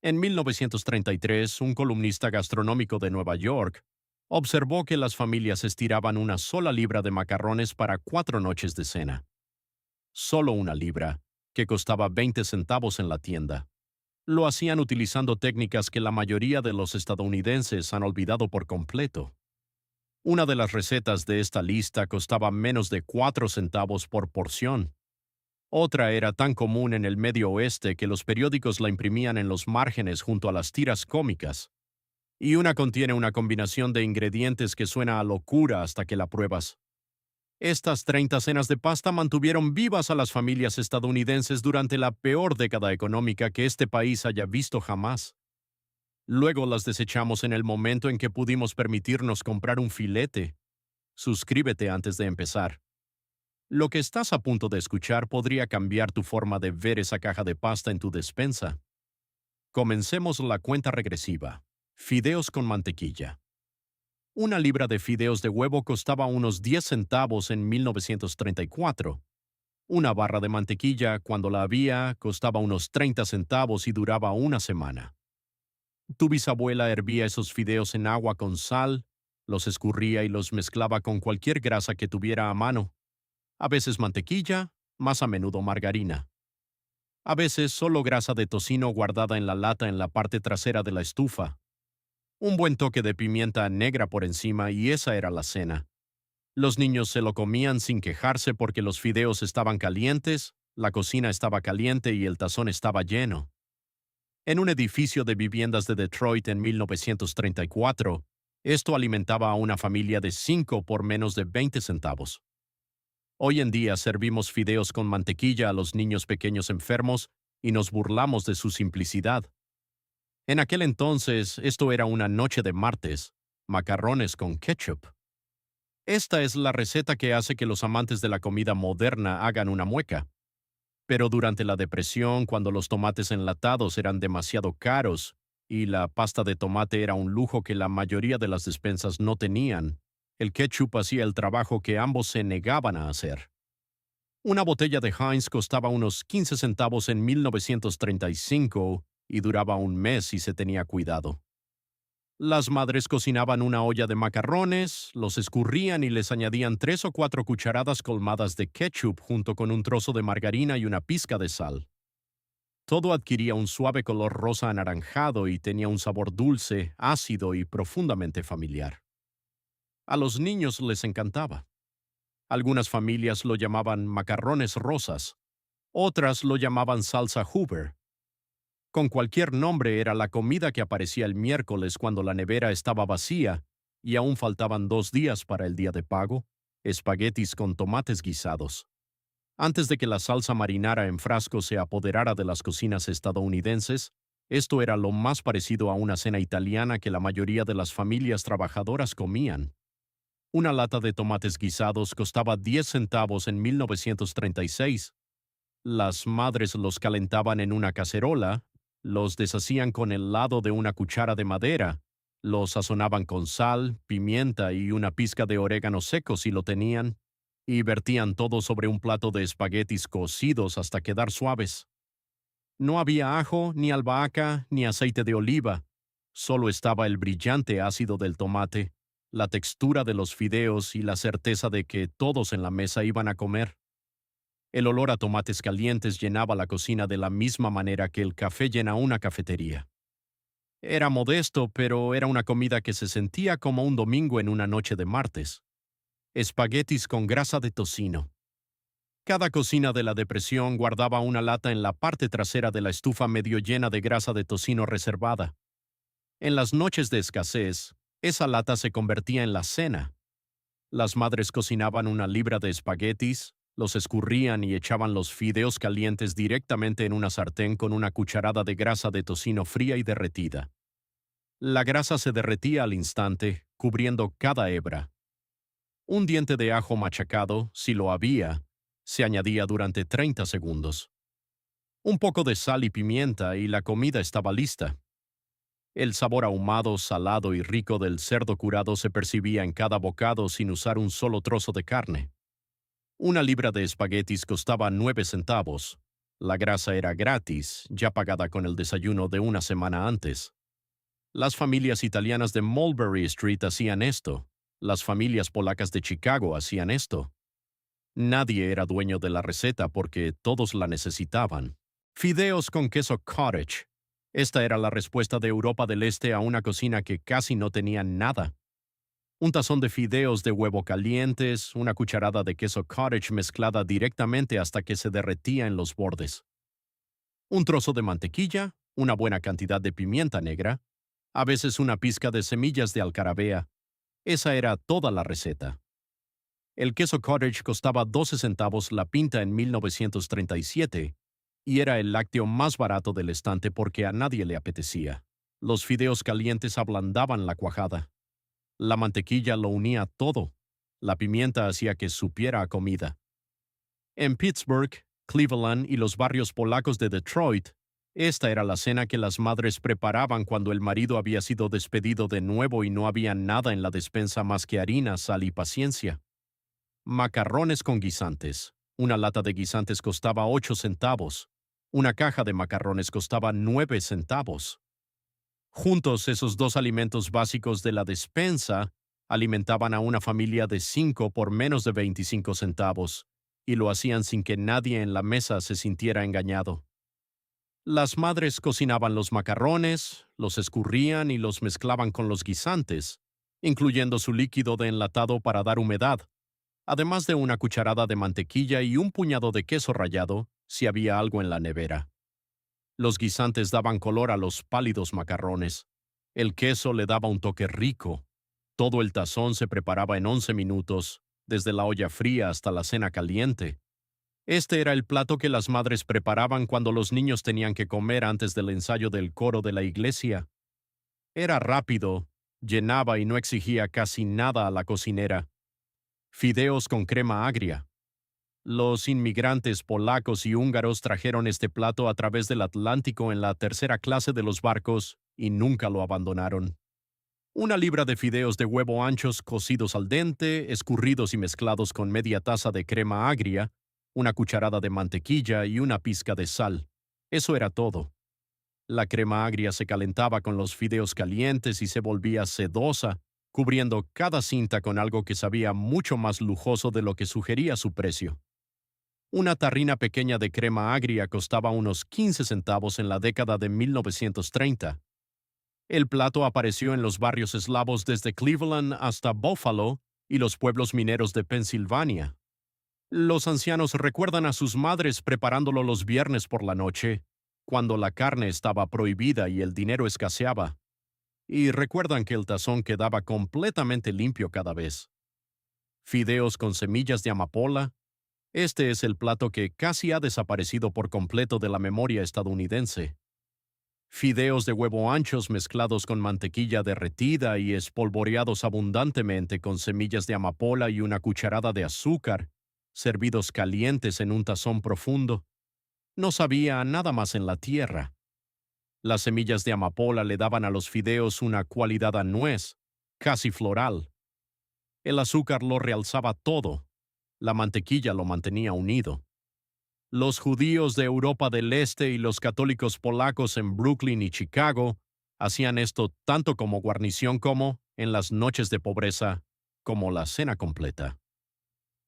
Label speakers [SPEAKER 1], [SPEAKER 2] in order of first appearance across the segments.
[SPEAKER 1] En 1933, un columnista gastronómico de Nueva York observó que las familias estiraban una sola libra de macarrones para 4 noches de cena. Solo una libra, que costaba 20 centavos en la tienda. Lo hacían utilizando técnicas que la mayoría de los estadounidenses han olvidado por completo. Una de las recetas de esta lista costaba menos de 4 centavos por porción. Otra era tan común en el Medio Oeste que los periódicos la imprimían en los márgenes junto a las tiras cómicas. Y una contiene una combinación de ingredientes que suena a locura hasta que la pruebas. Estas 30 cenas de pasta mantuvieron vivas a las familias estadounidenses durante la peor década económica que este país haya visto jamás. Luego las desechamos en el momento en que pudimos permitirnos comprar un filete. Suscríbete antes de empezar. Lo que estás a punto de escuchar podría cambiar tu forma de ver esa caja de pasta en tu despensa. Comencemos la cuenta regresiva. Fideos con mantequilla. Una libra de fideos de huevo costaba unos 10 centavos en 1934. Una barra de mantequilla, cuando la había, costaba unos 30 centavos y duraba una semana. Tu bisabuela hervía esos fideos en agua con sal, los escurría y los mezclaba con cualquier grasa que tuviera a mano. A veces mantequilla, más a menudo margarina. A veces solo grasa de tocino guardada en la lata en la parte trasera de la estufa. Un buen toque de pimienta negra por encima y esa era la cena. Los niños se lo comían sin quejarse porque los fideos estaban calientes, la cocina estaba caliente y el tazón estaba lleno. En un edificio de viviendas de Detroit en 1934, esto alimentaba a una familia de 5 por menos de 20 centavos. Hoy en día servimos fideos con mantequilla a los niños pequeños enfermos y nos burlamos de su simplicidad. En aquel entonces, esto era una noche de martes, macarrones con ketchup. Esta es la receta que hace que los amantes de la comida moderna hagan una mueca. Pero durante la Depresión, cuando los tomates enlatados eran demasiado caros y la pasta de tomate era un lujo que la mayoría de las despensas no tenían, el ketchup hacía el trabajo que ambos se negaban a hacer. Una botella de Heinz costaba unos 15 centavos en 1935 y duraba un mes si se tenía cuidado. Las madres cocinaban una olla de macarrones, los escurrían y les añadían 3 o 4 cucharadas colmadas de ketchup junto con un trozo de margarina y una pizca de sal. Todo adquiría un suave color rosa anaranjado y tenía un sabor dulce, ácido y profundamente familiar. A los niños les encantaba. Algunas familias lo llamaban macarrones rosas, otras lo llamaban salsa Hoover. Con cualquier nombre era la comida que aparecía el miércoles cuando la nevera estaba vacía y aún faltaban 2 días para el día de pago, espaguetis con tomates guisados. Antes de que la salsa marinara en frasco se apoderara de las cocinas estadounidenses, esto era lo más parecido a una cena italiana que la mayoría de las familias trabajadoras comían. Una lata de tomates guisados costaba 10 centavos en 1936. Las madres los calentaban en una cacerola, los deshacían con el lado de una cuchara de madera, los sazonaban con sal, pimienta y una pizca de orégano seco si lo tenían, y vertían todo sobre un plato de espaguetis cocidos hasta quedar suaves. No había ajo, ni albahaca, ni aceite de oliva. Solo estaba el brillante ácido del tomate, la textura de los fideos y la certeza de que todos en la mesa iban a comer. El olor a tomates calientes llenaba la cocina de la misma manera que el café llena una cafetería. Era modesto, pero era una comida que se sentía como un domingo en una noche de martes. Espaguetis con grasa de tocino. Cada cocina de la Depresión guardaba una lata en la parte trasera de la estufa medio llena de grasa de tocino reservada. En las noches de escasez, esa lata se convertía en la cena. Las madres cocinaban una libra de espaguetis, los escurrían y echaban los fideos calientes directamente en una sartén con una cucharada de grasa de tocino fría y derretida. La grasa se derretía al instante, cubriendo cada hebra. Un diente de ajo machacado, si lo había, se añadía durante 30 segundos. Un poco de sal y pimienta y la comida estaba lista. El sabor ahumado, salado y rico del cerdo curado se percibía en cada bocado sin usar un solo trozo de carne. Una libra de espaguetis costaba 9 centavos. La grasa era gratis, ya pagada con el desayuno de una semana antes. Las familias italianas de Mulberry Street hacían esto. Las familias polacas de Chicago hacían esto. Nadie era dueño de la receta porque todos la necesitaban. Fideos con queso cottage. Esta era la respuesta de Europa del Este a una cocina que casi no tenía nada. Un tazón de fideos de huevo calientes, una cucharada de queso cottage mezclada directamente hasta que se derretía en los bordes. Un trozo de mantequilla, una buena cantidad de pimienta negra, a veces una pizca de semillas de alcarabea. Esa era toda la receta. El queso cottage costaba 12 centavos la pinta en 1937 y era el lácteo más barato del estante porque a nadie le apetecía. Los fideos calientes ablandaban la cuajada. La mantequilla lo unía todo. La pimienta hacía que supiera a comida. En Pittsburgh, Cleveland y los barrios polacos de Detroit, esta era la cena que las madres preparaban cuando el marido había sido despedido de nuevo y no había nada en la despensa más que harina, sal y paciencia. Macarrones con guisantes. Una lata de guisantes costaba 8 centavos. Una caja de macarrones costaba 9 centavos. Juntos, esos dos alimentos básicos de la despensa alimentaban a una familia de 5 por menos de 25 centavos, y lo hacían sin que nadie en la mesa se sintiera engañado. Las madres cocinaban los macarrones, los escurrían y los mezclaban con los guisantes, incluyendo su líquido de enlatado para dar humedad, además de una cucharada de mantequilla y un puñado de queso rallado, si había algo en la nevera. Los guisantes daban color a los pálidos macarrones. El queso le daba un toque rico. Todo el tazón se preparaba en 11 minutos, desde la olla fría hasta la cena caliente. Este era el plato que las madres preparaban cuando los niños tenían que comer antes del ensayo del coro de la iglesia. Era rápido, llenaba y no exigía casi nada a la cocinera. Fideos con crema agria. Los inmigrantes polacos y húngaros trajeron este plato a través del Atlántico en la tercera clase de los barcos y nunca lo abandonaron. Una libra de fideos de huevo anchos cocidos al dente, escurridos y mezclados con media taza de crema agria, una cucharada de mantequilla y una pizca de sal. Eso era todo. La crema agria se calentaba con los fideos calientes y se volvía sedosa, cubriendo cada cinta con algo que sabía mucho más lujoso de lo que sugería su precio. Una tarrina pequeña de crema agria costaba unos 15 centavos en la década de 1930. El plato apareció en los barrios eslavos desde Cleveland hasta Buffalo y los pueblos mineros de Pensilvania. Los ancianos recuerdan a sus madres preparándolo los viernes por la noche, cuando la carne estaba prohibida y el dinero escaseaba. Y recuerdan que el tazón quedaba completamente limpio cada vez. Fideos con semillas de amapola. Este es el plato que casi ha desaparecido por completo de la memoria estadounidense. Fideos de huevo anchos mezclados con mantequilla derretida y espolvoreados abundantemente con semillas de amapola y una cucharada de azúcar, servidos calientes en un tazón profundo. No sabía a nada más en la tierra. Las semillas de amapola le daban a los fideos una cualidad a nuez, casi floral. El azúcar lo realzaba todo. La mantequilla lo mantenía unido. Los judíos de Europa del Este y los católicos polacos en Brooklyn y Chicago hacían esto tanto como guarnición como, en las noches de pobreza, como la cena completa.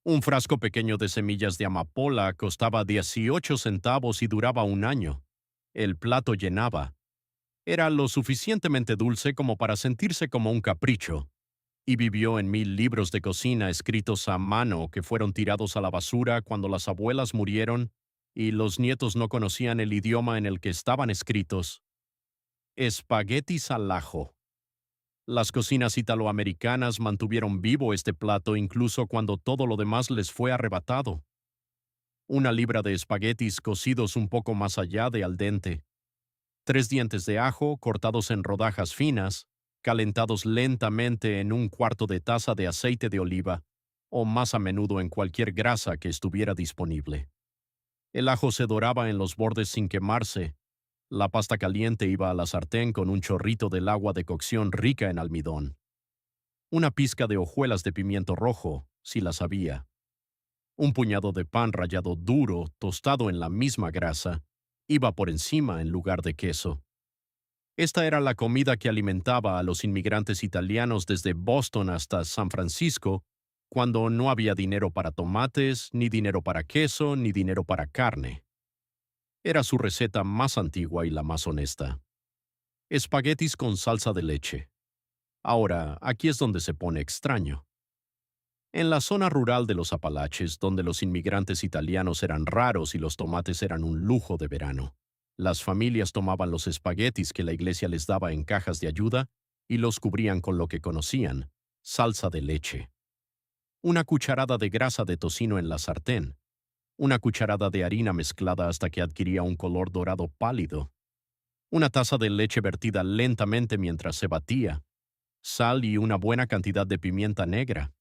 [SPEAKER 1] Un frasco pequeño de semillas de amapola costaba 18 centavos y duraba un año. El plato llenaba. Era lo suficientemente dulce como para sentirse como un capricho, y vivió en 1000 libros de cocina escritos a mano que fueron tirados a la basura cuando las abuelas murieron y los nietos no conocían el idioma en el que estaban escritos. Espaguetis al ajo. Las cocinas italoamericanas mantuvieron vivo este plato incluso cuando todo lo demás les fue arrebatado. Una libra de espaguetis cocidos un poco más allá de al dente. 3 dientes de ajo cortados en rodajas finas, calentados lentamente en un cuarto de taza de aceite de oliva, o más a menudo en cualquier grasa que estuviera disponible. El ajo se doraba en los bordes sin quemarse. La pasta caliente iba a la sartén con un chorrito del agua de cocción rica en almidón. Una pizca de hojuelas de pimiento rojo, si las había. Un puñado de pan rallado duro, tostado en la misma grasa, iba por encima en lugar de queso. Esta era la comida que alimentaba a los inmigrantes italianos desde Boston hasta San Francisco, cuando no había dinero para tomates, ni dinero para queso, ni dinero para carne. Era su receta más antigua y la más honesta. Espaguetis con salsa de leche. Ahora, aquí es donde se pone extraño. En la zona rural de los Apalaches, donde los inmigrantes italianos eran raros y los tomates eran un lujo de verano, las familias tomaban los espaguetis que la iglesia les daba en cajas de ayuda y los cubrían con lo que conocían, salsa de leche. Una cucharada de grasa de tocino en la sartén. Una cucharada de harina mezclada hasta que adquiría un color dorado pálido. Una taza de leche vertida lentamente mientras se batía. Sal y una buena cantidad de pimienta negra.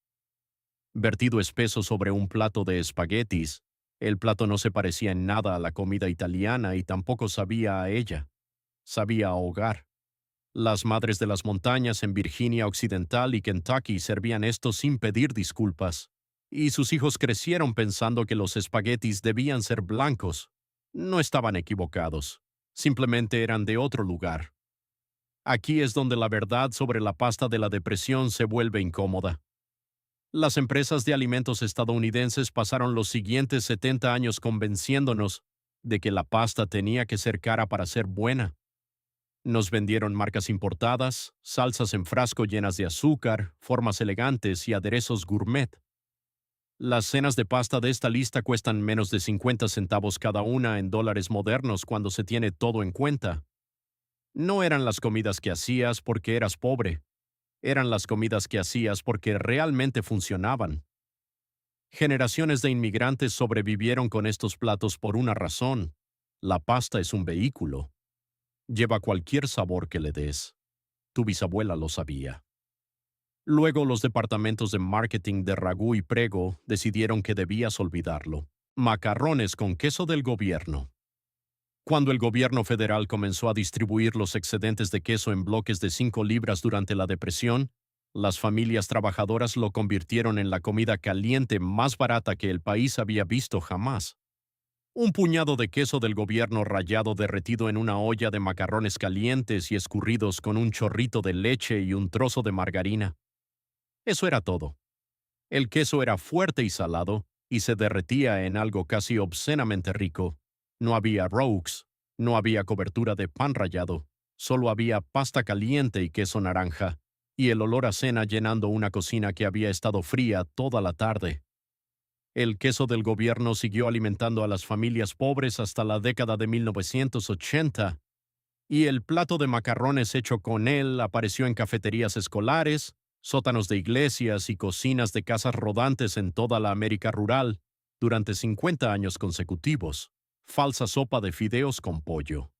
[SPEAKER 1] Vertido espeso sobre un plato de espaguetis, el plato no se parecía en nada a la comida italiana y tampoco sabía a ella. Sabía a hogar. Las madres de las montañas en Virginia Occidental y Kentucky servían esto sin pedir disculpas, y sus hijos crecieron pensando que los espaguetis debían ser blancos. No estaban equivocados, simplemente eran de otro lugar. Aquí es donde la verdad sobre la pasta de la depresión se vuelve incómoda. Las empresas de alimentos estadounidenses pasaron los siguientes 70 años convenciéndonos de que la pasta tenía que ser cara para ser buena. Nos vendieron marcas importadas, salsas en frasco llenas de azúcar, formas elegantes y aderezos gourmet. Las cenas de pasta de esta lista cuestan menos de 50 centavos cada una en dólares modernos cuando se tiene todo en cuenta. No eran las comidas que hacías porque eras pobre, eran las comidas que hacías porque realmente funcionaban. Generaciones de inmigrantes sobrevivieron con estos platos por una razón. La pasta es un vehículo. Lleva cualquier sabor que le des. Tu bisabuela lo sabía. Luego los departamentos de marketing de Ragú y Prego decidieron que debías olvidarlo. Macarrones con queso del gobierno. Cuando el gobierno federal comenzó a distribuir los excedentes de queso en bloques de 5 libras durante la depresión, las familias trabajadoras lo convirtieron en la comida caliente más barata que el país había visto jamás. Un puñado de queso del gobierno rallado derretido en una olla de macarrones calientes y escurridos con un chorrito de leche y un trozo de margarina. Eso era todo. El queso era fuerte y salado, y se derretía en algo casi obscenamente rico. No había roux, no había cobertura de pan rallado, solo había pasta caliente y queso naranja, y el olor a cena llenando una cocina que había estado fría toda la tarde. El queso del gobierno siguió alimentando a las familias pobres hasta la década de 1980, y el plato de macarrones hecho con él apareció en cafeterías escolares, sótanos de iglesias y cocinas de casas rodantes en toda la América rural durante 50 años consecutivos. Falsa sopa de fideos con pollo.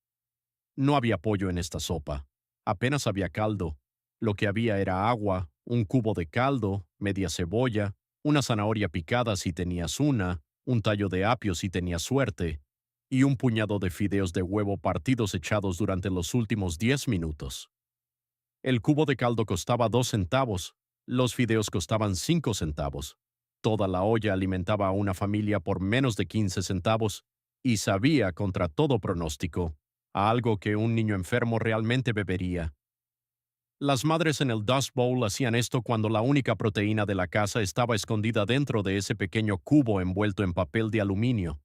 [SPEAKER 1] No había pollo en esta sopa. Apenas había caldo. Lo que había era agua, un cubo de caldo, media cebolla, una zanahoria picada si tenías una, un tallo de apio si tenías suerte, y un puñado de fideos de huevo partidos echados durante los últimos 10 minutos. El cubo de caldo costaba 2 centavos, los fideos costaban 5 centavos. Toda la olla alimentaba a una familia por menos de 15 centavos y sabía, contra todo pronóstico, a algo que un niño enfermo realmente bebería. Las madres en el Dust Bowl hacían esto cuando la única proteína de la casa estaba escondida dentro de ese pequeño cubo envuelto en papel de aluminio.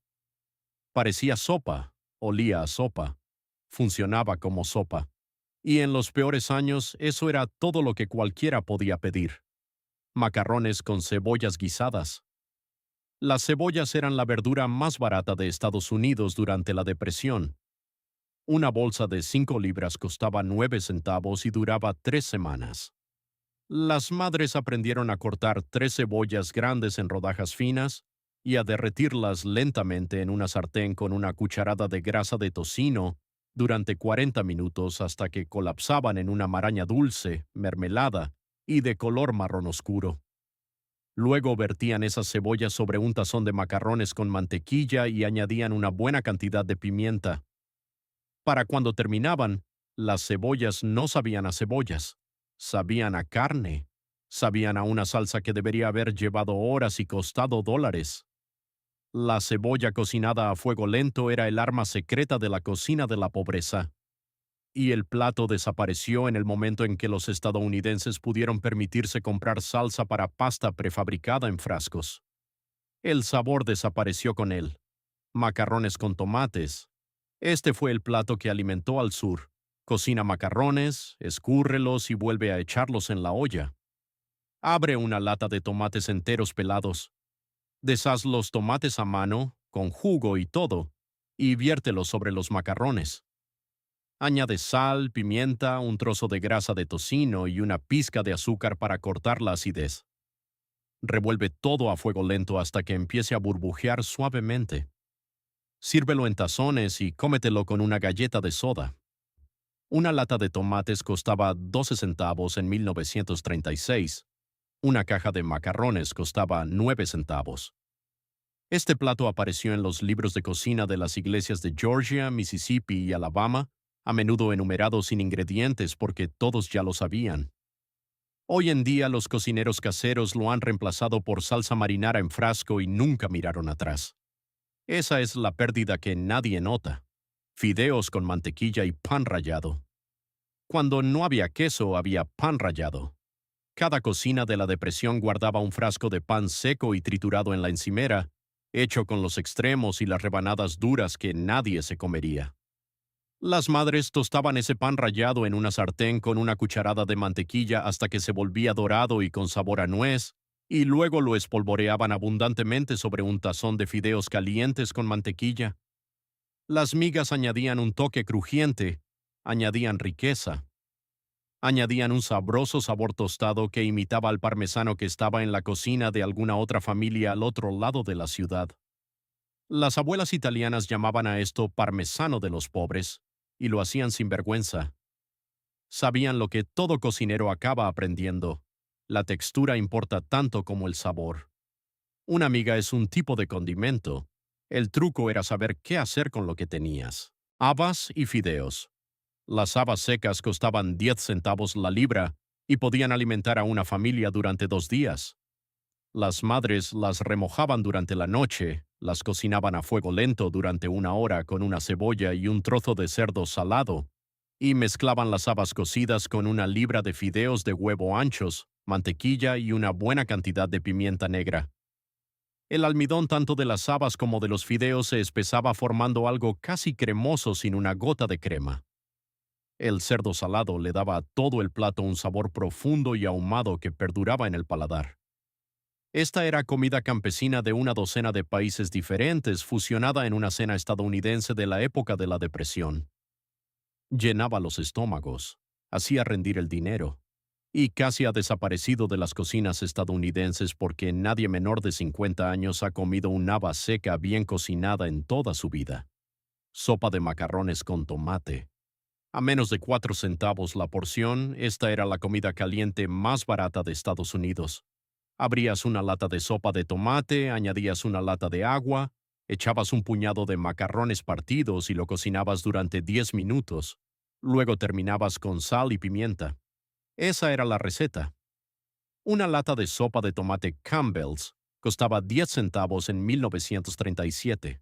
[SPEAKER 1] Parecía sopa, olía a sopa, funcionaba como sopa. Y en los peores años eso era todo lo que cualquiera podía pedir. Macarrones con cebollas guisadas. Las cebollas eran la verdura más barata de Estados Unidos durante la Depresión. Una bolsa de 5 libras costaba 9 centavos y duraba 3 semanas. Las madres aprendieron a cortar 3 cebollas grandes en rodajas finas y a derretirlas lentamente en una sartén con una cucharada de grasa de tocino durante 40 minutos hasta que colapsaban en una maraña dulce, mermelada y de color marrón oscuro. Luego vertían esas cebollas sobre un tazón de macarrones con mantequilla y añadían una buena cantidad de pimienta. Para cuando terminaban, las cebollas no sabían a cebollas, sabían a carne, sabían a una salsa que debería haber llevado horas y costado dólares. La cebolla cocinada a fuego lento era el arma secreta de la cocina de la pobreza, y el plato desapareció en el momento en que los estadounidenses pudieron permitirse comprar salsa para pasta prefabricada en frascos. El sabor desapareció con él. Macarrones con tomates. Este fue el plato que alimentó al sur. Cocina macarrones, escúrrelos y vuelve a echarlos en la olla. Abre una lata de tomates enteros pelados. Deshaz los tomates a mano, con jugo y todo, y viértelos sobre los macarrones. Añade sal, pimienta, un trozo de grasa de tocino y una pizca de azúcar para cortar la acidez. Revuelve todo a fuego lento hasta que empiece a burbujear suavemente. Sírvelo en tazones y cómetelo con una galleta de soda. Una lata de tomates costaba 12 centavos en 1936. Una caja de macarrones costaba 9 centavos. Este plato apareció en los libros de cocina de las iglesias de Georgia, Mississippi y Alabama, a menudo enumerados sin ingredientes porque todos ya lo sabían. Hoy en día los cocineros caseros lo han reemplazado por salsa marinara en frasco y nunca miraron atrás. Esa es la pérdida que nadie nota. Fideos con mantequilla y pan rallado. Cuando no había queso, había pan rallado. Cada cocina de la depresión guardaba un frasco de pan seco y triturado en la encimera, hecho con los extremos y las rebanadas duras que nadie se comería. Las madres tostaban ese pan rallado en una sartén con una cucharada de mantequilla hasta que se volvía dorado y con sabor a nuez, y luego lo espolvoreaban abundantemente sobre un tazón de fideos calientes con mantequilla. Las migas añadían un toque crujiente, añadían riqueza, añadían un sabroso sabor tostado que imitaba al parmesano que estaba en la cocina de alguna otra familia al otro lado de la ciudad. Las abuelas italianas llamaban a esto parmesano de los pobres, y lo hacían sin vergüenza. Sabían lo que todo cocinero acaba aprendiendo. La textura importa tanto como el sabor. Una miga es un tipo de condimento. El truco era saber qué hacer con lo que tenías. Habas y fideos. Las habas secas costaban 10 centavos la libra y podían alimentar a una familia durante 2 días. Las madres las remojaban durante la noche, las cocinaban a fuego lento durante 1 hora con una cebolla y un trozo de cerdo salado, y mezclaban las habas cocidas con una libra de fideos de huevo anchos, mantequilla y una buena cantidad de pimienta negra. El almidón tanto de las habas como de los fideos se espesaba formando algo casi cremoso sin una gota de crema. El cerdo salado le daba a todo el plato un sabor profundo y ahumado que perduraba en el paladar. Esta era comida campesina de una docena de países diferentes fusionada en una cena estadounidense de la época de la Depresión. Llenaba los estómagos, hacía rendir el dinero, y casi ha desaparecido de las cocinas estadounidenses porque nadie menor de 50 años ha comido una haba seca bien cocinada en toda su vida. Sopa de macarrones con tomate. A menos de 4 centavos la porción, esta era la comida caliente más barata de Estados Unidos. Abrías una lata de sopa de tomate, añadías una lata de agua, echabas un puñado de macarrones partidos y lo cocinabas durante 10 minutos. Luego terminabas con sal y pimienta. Esa era la receta. Una lata de sopa de tomate Campbell's costaba 10 centavos en 1937.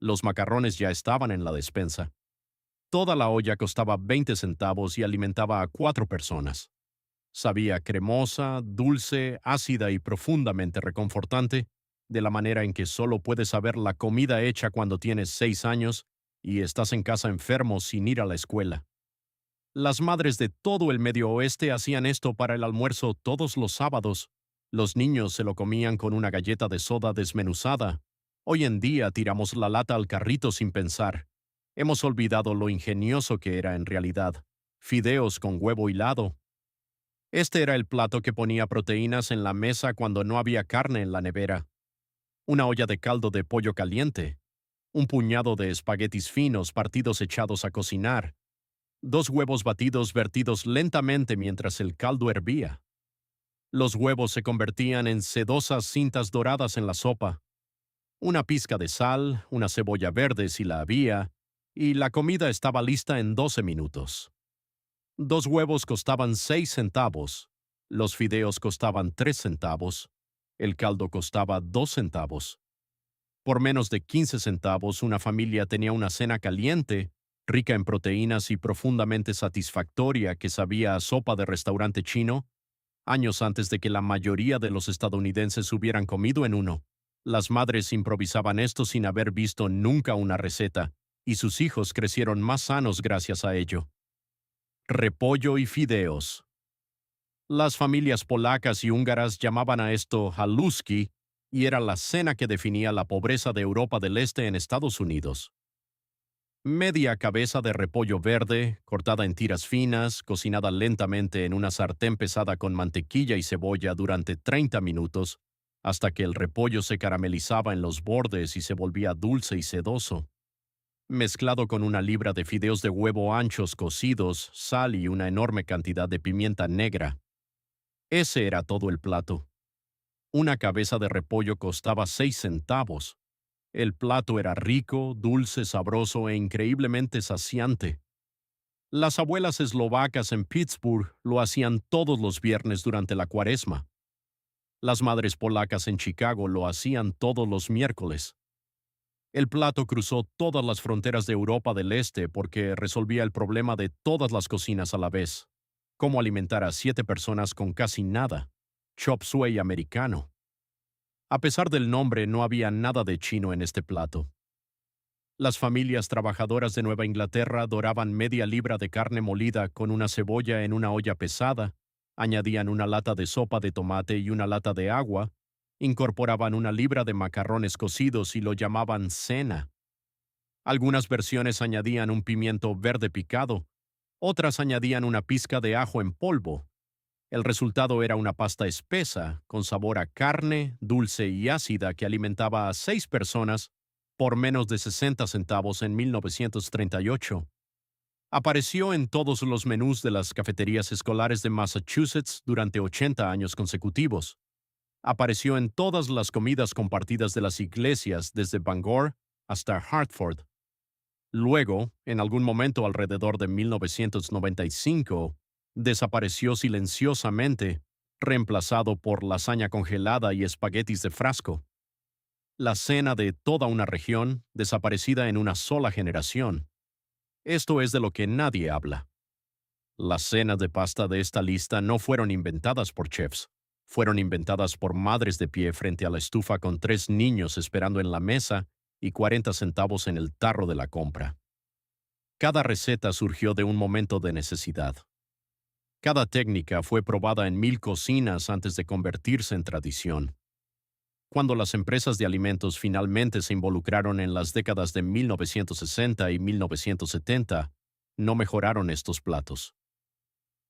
[SPEAKER 1] Los macarrones ya estaban en la despensa. Toda la olla costaba 20 centavos y alimentaba a 4 personas. Sabía cremosa, dulce, ácida y profundamente reconfortante, de la manera en que solo puedes saber la comida hecha cuando tienes 6 años y estás en casa enfermo sin ir a la escuela. Las madres de todo el Medio Oeste hacían esto para el almuerzo todos los sábados. Los niños se lo comían con una galleta de soda desmenuzada. Hoy en día tiramos la lata al carrito sin pensar. Hemos olvidado lo ingenioso que era en realidad. Fideos con huevo hilado. Este era el plato que ponía proteínas en la mesa cuando no había carne en la nevera. Una olla de caldo de pollo caliente. Un puñado de espaguetis finos partidos echados a cocinar. 2 huevos batidos vertidos lentamente mientras el caldo hervía. Los huevos se convertían en sedosas cintas doradas en la sopa. Una pizca de sal, una cebolla verde si la había, y la comida estaba lista en 12 minutos. 2 huevos costaban 6 centavos, los fideos costaban 3 centavos, el caldo costaba 2 centavos. Por menos de 15 centavos, una familia tenía una cena caliente, rica en proteínas y profundamente satisfactoria que sabía a sopa de restaurante chino, años antes de que la mayoría de los estadounidenses hubieran comido en uno. Las madres improvisaban esto sin haber visto nunca una receta, y sus hijos crecieron más sanos gracias a ello. Repollo y fideos. Las familias polacas y húngaras llamaban a esto haluski, y era la cena que definía la pobreza de Europa del Este en Estados Unidos. Media cabeza de repollo verde, cortada en tiras finas, cocinada lentamente en una sartén pesada con mantequilla y cebolla durante 30 minutos, hasta que el repollo se caramelizaba en los bordes y se volvía dulce y sedoso. Mezclado con una libra de fideos de huevo anchos cocidos, sal y una enorme cantidad de pimienta negra. Ese era todo el plato. Una cabeza de repollo costaba 6 centavos. El plato era rico, dulce, sabroso e increíblemente saciante. Las abuelas eslovacas en Pittsburgh lo hacían todos los viernes durante la Cuaresma. Las madres polacas en Chicago lo hacían todos los miércoles. El plato cruzó todas las fronteras de Europa del Este porque resolvía el problema de todas las cocinas a la vez. Cómo alimentar a 7 personas con casi nada. Chop suey americano. A pesar del nombre, no había nada de chino en este plato. Las familias trabajadoras de Nueva Inglaterra doraban media libra de carne molida con una cebolla en una olla pesada, añadían una lata de sopa de tomate y una lata de agua, incorporaban una libra de macarrones cocidos y lo llamaban cena. Algunas versiones añadían un pimiento verde picado, otras añadían una pizca de ajo en polvo. El resultado era una pasta espesa, con sabor a carne, dulce y ácida que alimentaba a 6 personas por menos de 60 centavos en 1938. Apareció en todos los menús de las cafeterías escolares de Massachusetts durante 80 años consecutivos. Apareció en todas las comidas compartidas de las iglesias desde Bangor hasta Hartford. Luego, en algún momento alrededor de 1995, desapareció silenciosamente, reemplazado por lasaña congelada y espaguetis de frasco. La cena de toda una región, desaparecida en una sola generación. Esto es de lo que nadie habla. Las cenas de pasta de esta lista no fueron inventadas por chefs. Fueron inventadas por madres de pie frente a la estufa con 3 niños esperando en la mesa y 40 centavos en el tarro de la compra. Cada receta surgió de un momento de necesidad. Cada técnica fue probada en 1000 cocinas antes de convertirse en tradición. Cuando las empresas de alimentos finalmente se involucraron en las décadas de 1960 y 1970, no mejoraron estos platos.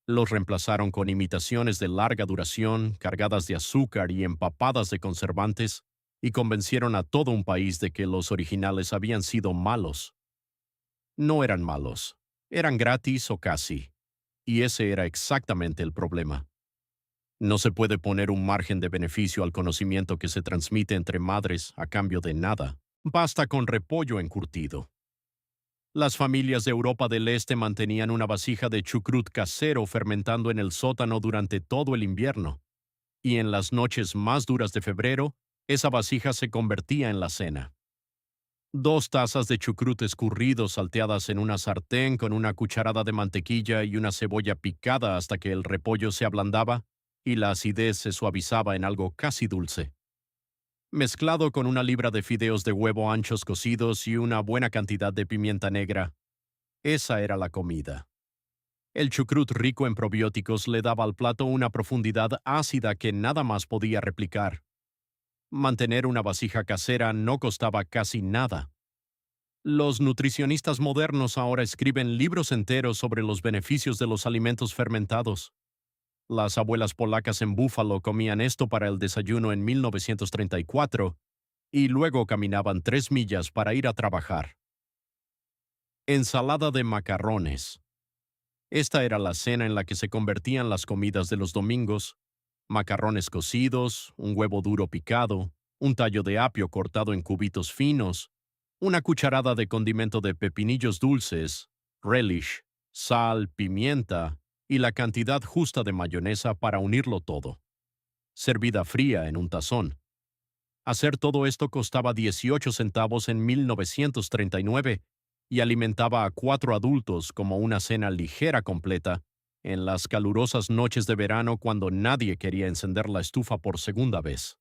[SPEAKER 1] Los reemplazaron con imitaciones de larga duración, cargadas de azúcar y empapadas de conservantes, y convencieron a todo un país de que los originales habían sido malos. No eran malos, eran gratis o casi, y ese era exactamente el problema. No se puede poner un margen de beneficio al conocimiento que se transmite entre madres a cambio de nada. Basta con repollo encurtido. Las familias de Europa del Este mantenían una vasija de chucrut casero fermentando en el sótano durante todo el invierno, y en las noches más duras de febrero, esa vasija se convertía en la cena. 2 tazas de chucrut escurrido salteadas en una sartén con una cucharada de mantequilla y una cebolla picada hasta que el repollo se ablandaba y la acidez se suavizaba en algo casi dulce. Mezclado con una libra de fideos de huevo anchos cocidos y una buena cantidad de pimienta negra. Esa era la comida. El chucrut rico en probióticos le daba al plato una profundidad ácida que nada más podía replicar. Mantener una vasija casera no costaba casi nada. Los nutricionistas modernos ahora escriben libros enteros sobre los beneficios de los alimentos fermentados. Las abuelas polacas en Buffalo comían esto para el desayuno en 1934 y luego caminaban 3 millas para ir a trabajar. Ensalada de macarrones. Esta era la cena en la que se convertían las comidas de los domingos: macarrones cocidos, un huevo duro picado, un tallo de apio cortado en cubitos finos, una cucharada de condimento de pepinillos dulces, relish, sal, pimienta y la cantidad justa de mayonesa para unirlo todo. Servida fría en un tazón. Hacer todo esto costaba 18 centavos en 1939 y alimentaba a 4 adultos como una cena ligera completa en las calurosas noches de verano cuando nadie quería encender la estufa por segunda vez.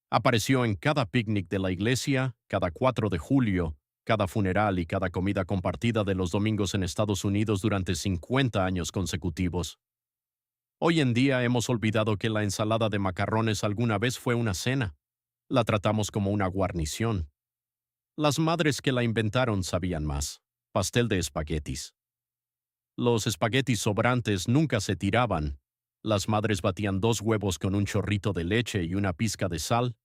[SPEAKER 1] Apareció en cada picnic de la iglesia, cada 4 de julio, cada funeral y cada comida compartida de los domingos en Estados Unidos durante 50 años consecutivos. Hoy en día hemos olvidado que la ensalada de macarrones alguna vez fue una cena. La tratamos como una guarnición. Las madres que la inventaron sabían más. Pastel de espaguetis. Los espaguetis sobrantes nunca se tiraban. Las madres batían 2 huevos con un chorrito de leche y una pizca de sal,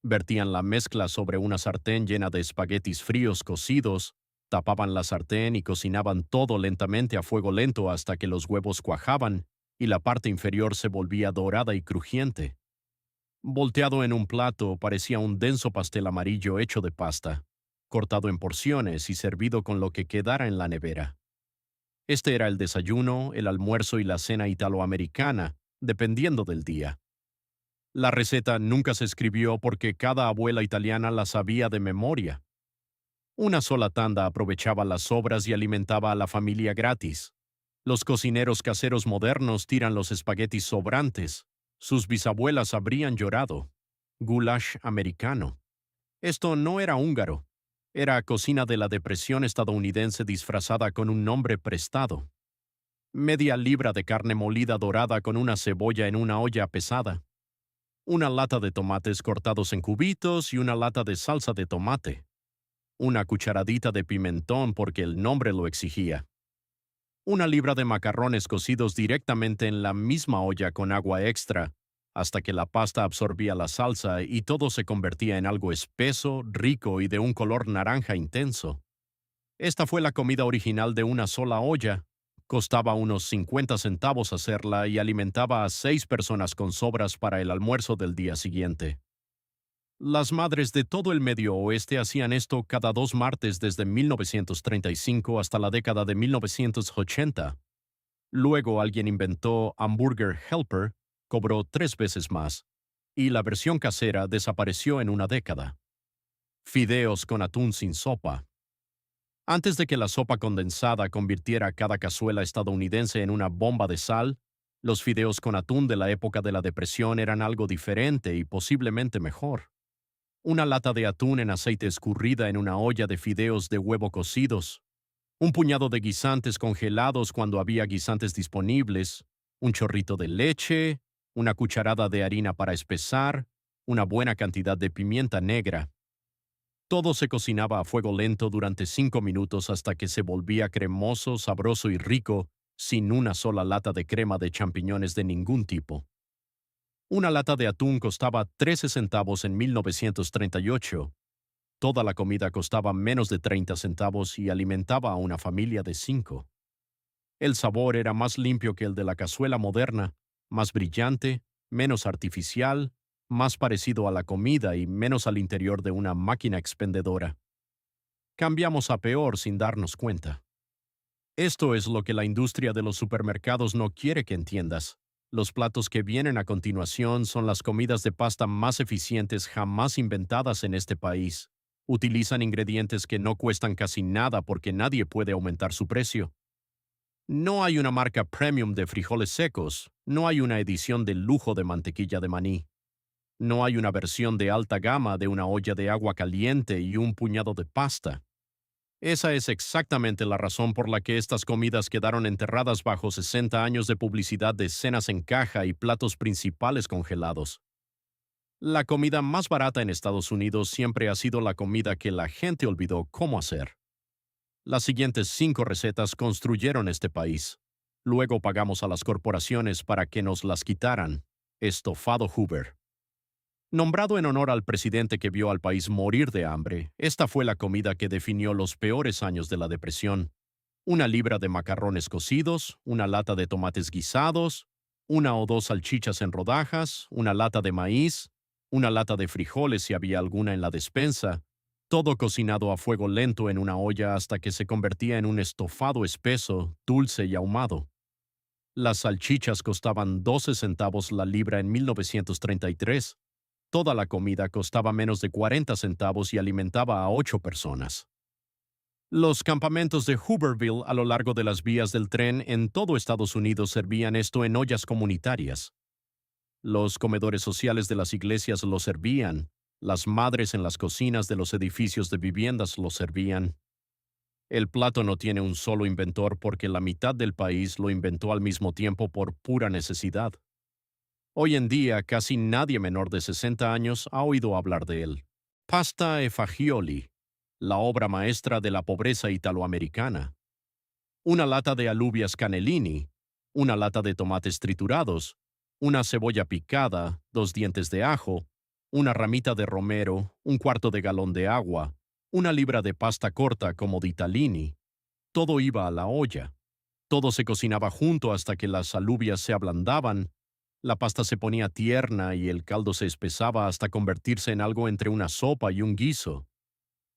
[SPEAKER 1] vertían la mezcla sobre una sartén llena de espaguetis fríos cocidos, tapaban la sartén y cocinaban todo lentamente a fuego lento hasta que los huevos cuajaban y la parte inferior se volvía dorada y crujiente. Volteado en un plato parecía un denso pastel amarillo hecho de pasta, cortado en porciones y servido con lo que quedara en la nevera. Este era el desayuno, el almuerzo y la cena italoamericana, dependiendo del día. La receta nunca se escribió porque cada abuela italiana la sabía de memoria. Una sola tanda aprovechaba las sobras y alimentaba a la familia gratis. Los cocineros caseros modernos tiran los espaguetis sobrantes. Sus bisabuelas habrían llorado. Goulash americano. Esto no era húngaro. Era cocina de la depresión estadounidense disfrazada con un nombre prestado. Media libra de carne molida dorada con una cebolla en una olla pesada. Una lata de tomates cortados en cubitos y una lata de salsa de tomate. Una cucharadita de pimentón porque el nombre lo exigía. Una libra de macarrones cocidos directamente en la misma olla con agua extra, hasta que la pasta absorbía la salsa y todo se convertía en algo espeso, rico y de un color naranja intenso. Esta fue la comida original de una sola olla. Costaba unos 50 centavos hacerla y alimentaba a 6 personas con sobras para el almuerzo del día siguiente. Las madres de todo el Medio Oeste hacían esto cada 2 martes desde 1935 hasta la década de 1980. Luego alguien inventó Hamburger Helper, cobró 3 veces más, y la versión casera desapareció en una década. Fideos con atún sin sopa. Antes de que la sopa condensada convirtiera cada cazuela estadounidense en una bomba de sal, los fideos con atún de la época de la Depresión eran algo diferente y posiblemente mejor. Una lata de atún en aceite escurrida en una olla de fideos de huevo cocidos, un puñado de guisantes congelados cuando había guisantes disponibles, un chorrito de leche, una cucharada de harina para espesar, una buena cantidad de pimienta negra. Todo se cocinaba a fuego lento durante 5 minutos hasta que se volvía cremoso, sabroso y rico, sin una sola lata de crema de champiñones de ningún tipo. Una lata de atún costaba 13 centavos en 1938. Toda la comida costaba menos de 30 centavos y alimentaba a una familia de 5. El sabor era más limpio que el de la cazuela moderna, más brillante, menos artificial, más parecido a la comida y menos al interior de una máquina expendedora. Cambiamos a peor sin darnos cuenta. Esto es lo que la industria de los supermercados no quiere que entiendas. Los platos que vienen a continuación son las comidas de pasta más eficientes jamás inventadas en este país. Utilizan ingredientes que no cuestan casi nada porque nadie puede aumentar su precio. No hay una marca premium de frijoles secos, no hay una edición de lujo de mantequilla de maní. No hay una versión de alta gama de una olla de agua caliente y un puñado de pasta. Esa es exactamente la razón por la que estas comidas quedaron enterradas bajo 60 años de publicidad de cenas en caja y platos principales congelados. La comida más barata en Estados Unidos siempre ha sido la comida que la gente olvidó cómo hacer. Las siguientes 5 recetas construyeron este país. Luego pagamos a las corporaciones para que nos las quitaran. Estofado Hoover. Nombrado en honor al presidente que vio al país morir de hambre, esta fue la comida que definió los peores años de la Depresión. Una libra de macarrones cocidos, una lata de tomates guisados, 1 o 2 salchichas en rodajas, una lata de maíz, una lata de frijoles si había alguna en la despensa, todo cocinado a fuego lento en una olla hasta que se convertía en un estofado espeso, dulce y ahumado. Las salchichas costaban 12 centavos la libra en 1933. Toda la comida costaba menos de 40 centavos y alimentaba a 8 personas. Los campamentos de Hooverville a lo largo de las vías del tren en todo Estados Unidos servían esto en ollas comunitarias. Los comedores sociales de las iglesias lo servían. Las madres en las cocinas de los edificios de viviendas lo servían. El plato no tiene un solo inventor porque la mitad del país lo inventó al mismo tiempo por pura necesidad. Hoy en día casi nadie menor de 60 años ha oído hablar de él. Pasta e fagioli, la obra maestra de la pobreza italoamericana. Una lata de alubias cannellini, una lata de tomates triturados, una cebolla picada, 2 dientes de ajo, una ramita de romero, un cuarto de galón de agua, una libra de pasta corta como ditalini. Todo iba a la olla. Todo se cocinaba junto hasta que las alubias se ablandaban, la pasta se ponía tierna y el caldo se espesaba hasta convertirse en algo entre una sopa y un guiso.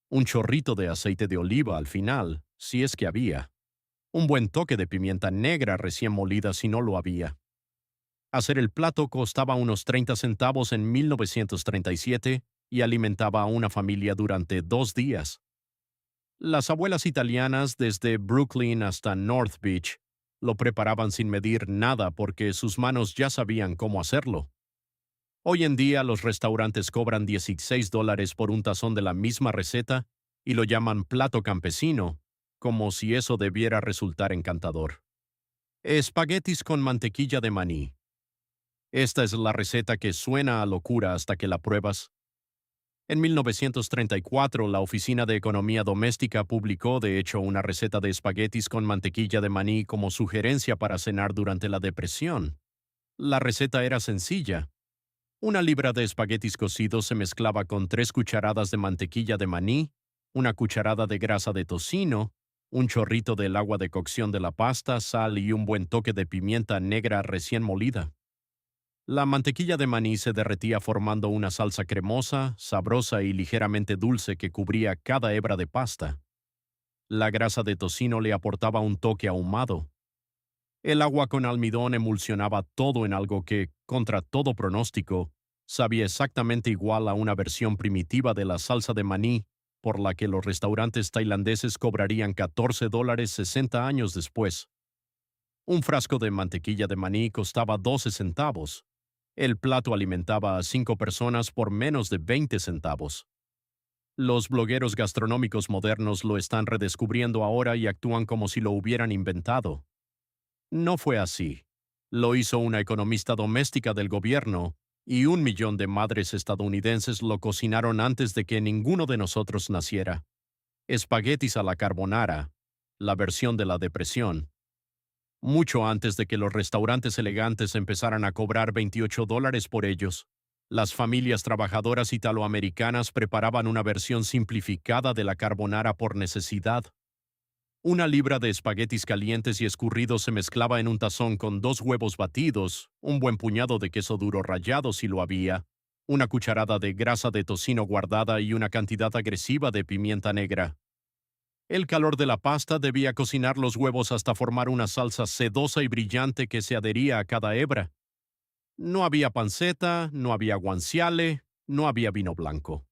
[SPEAKER 1] Un chorrito de aceite de oliva al final, si es que había. Un buen toque de pimienta negra recién molida si no lo había. Hacer el plato costaba unos 30 centavos en 1937 y alimentaba a una familia durante 2 días. Las abuelas italianas desde Brooklyn hasta North Beach lo preparaban sin medir nada porque sus manos ya sabían cómo hacerlo. Hoy en día los restaurantes cobran $16 por un tazón de la misma receta y lo llaman plato campesino, como si eso debiera resultar encantador. Espaguetis con mantequilla de maní. Esta es la receta que suena a locura hasta que la pruebas. En 1934, la Oficina de Economía Doméstica publicó, de hecho, una receta de espaguetis con mantequilla de maní como sugerencia para cenar durante la Depresión. La receta era sencilla. Una libra de espaguetis cocidos se mezclaba con 3 cucharadas de mantequilla de maní, una cucharada de grasa de tocino, un chorrito del agua de cocción de la pasta, sal y un buen toque de pimienta negra recién molida. La mantequilla de maní se derretía formando una salsa cremosa, sabrosa y ligeramente dulce que cubría cada hebra de pasta. La grasa de tocino le aportaba un toque ahumado. El agua con almidón emulsionaba todo en algo que, contra todo pronóstico, sabía exactamente igual a una versión primitiva de la salsa de maní, por la que los restaurantes tailandeses cobrarían $14 60 años después. Un frasco de mantequilla de maní costaba 12 centavos. El plato alimentaba a 5 personas por menos de 20 centavos. Los blogueros gastronómicos modernos lo están redescubriendo ahora y actúan como si lo hubieran inventado. No fue así. Lo hizo una economista doméstica del gobierno, y 1 millón de madres estadounidenses lo cocinaron antes de que ninguno de nosotros naciera. Espaguetis a la carbonara, la versión de la depresión. Mucho antes de que los restaurantes elegantes empezaran a cobrar $28 por ellos, las familias trabajadoras italoamericanas preparaban una versión simplificada de la carbonara por necesidad. Una libra de espaguetis calientes y escurridos se mezclaba en un tazón con 2 huevos batidos, un buen puñado de queso duro rallado si lo había, una cucharada de grasa de tocino guardada y una cantidad agresiva de pimienta negra. El calor de la pasta debía cocinar los huevos hasta formar una salsa sedosa y brillante que se adhería a cada hebra. No había panceta, no había guanciale, no había vino blanco.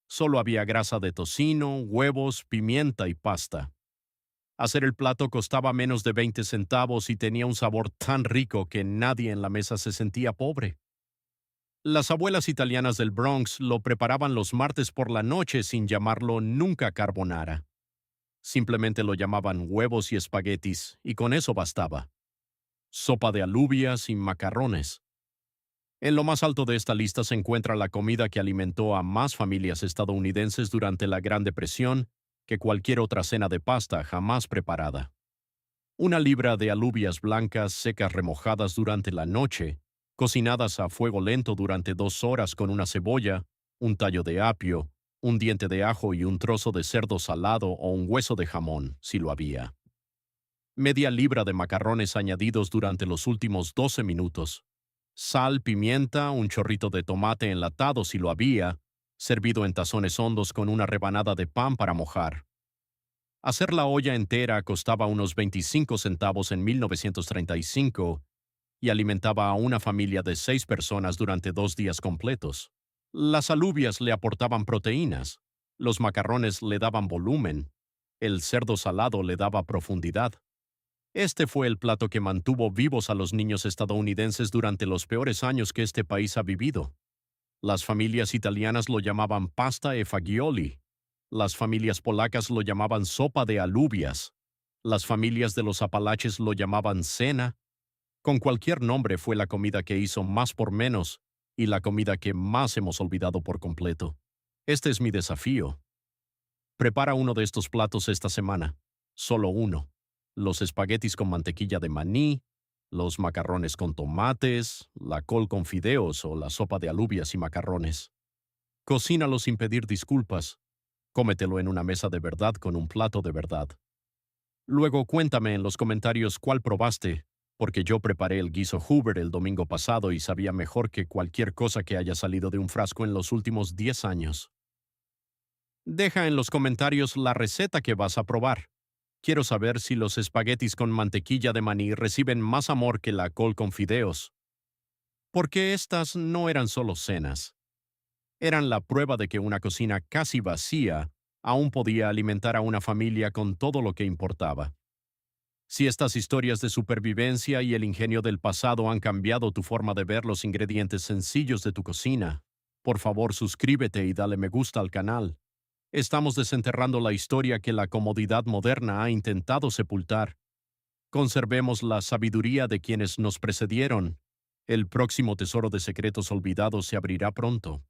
[SPEAKER 1] Solo había grasa de tocino, huevos, pimienta y pasta. Hacer el plato costaba menos de 20 centavos y tenía un sabor tan rico que nadie en la mesa se sentía pobre. Las abuelas italianas del Bronx lo preparaban los martes por la noche sin llamarlo nunca carbonara. Simplemente lo llamaban huevos y espaguetis, y con eso bastaba. Sopa de alubias y macarrones. En lo más alto de esta lista se encuentra la comida que alimentó a más familias estadounidenses durante la Gran Depresión que cualquier otra cena de pasta jamás preparada. Una libra de alubias blancas secas remojadas durante la noche, cocinadas a fuego lento durante 2 horas con una cebolla, un tallo de apio, un diente de ajo y un trozo de cerdo salado o un hueso de jamón, si lo había. Media libra de macarrones añadidos durante los últimos 12 minutos. Sal, pimienta, un chorrito de tomate enlatado si lo había, servido en tazones hondos con una rebanada de pan para mojar. Hacer la olla entera costaba unos 25 centavos en 1935 y alimentaba a una familia de 6 personas durante 2 días completos. Las alubias le aportaban proteínas, los macarrones le daban volumen, el cerdo salado le daba profundidad. Este fue el plato que mantuvo vivos a los niños estadounidenses durante los peores años que este país ha vivido. Las familias italianas lo llamaban pasta e fagioli. Las familias polacas lo llamaban sopa de alubias. Las familias de los Apalaches lo llamaban cena. Con cualquier nombre fue la comida que hizo más por menos y la comida que más hemos olvidado por completo. Este es mi desafío. Prepara uno de estos platos esta semana. Solo uno. Los espaguetis con mantequilla de maní, los macarrones con tomates, la col con fideos o la sopa de alubias y macarrones. Cocínalo sin pedir disculpas. Cómetelo en una mesa de verdad con un plato de verdad. Luego cuéntame en los comentarios cuál probaste, porque yo preparé el guiso Hoover el domingo pasado y sabía mejor que cualquier cosa que haya salido de un frasco en los últimos 10 años. Deja en los comentarios la receta que vas a probar. Quiero saber si los espaguetis con mantequilla de maní reciben más amor que la col con fideos. Porque estas no eran solo cenas. Eran la prueba de que una cocina casi vacía aún podía alimentar a una familia con todo lo que importaba. Si estas historias de supervivencia y el ingenio del pasado han cambiado tu forma de ver los ingredientes sencillos de tu cocina, por favor suscríbete y dale me gusta al canal. Estamos desenterrando la historia que la comodidad moderna ha intentado sepultar. Conservemos la sabiduría de quienes nos precedieron. El próximo tesoro de secretos olvidados se abrirá pronto.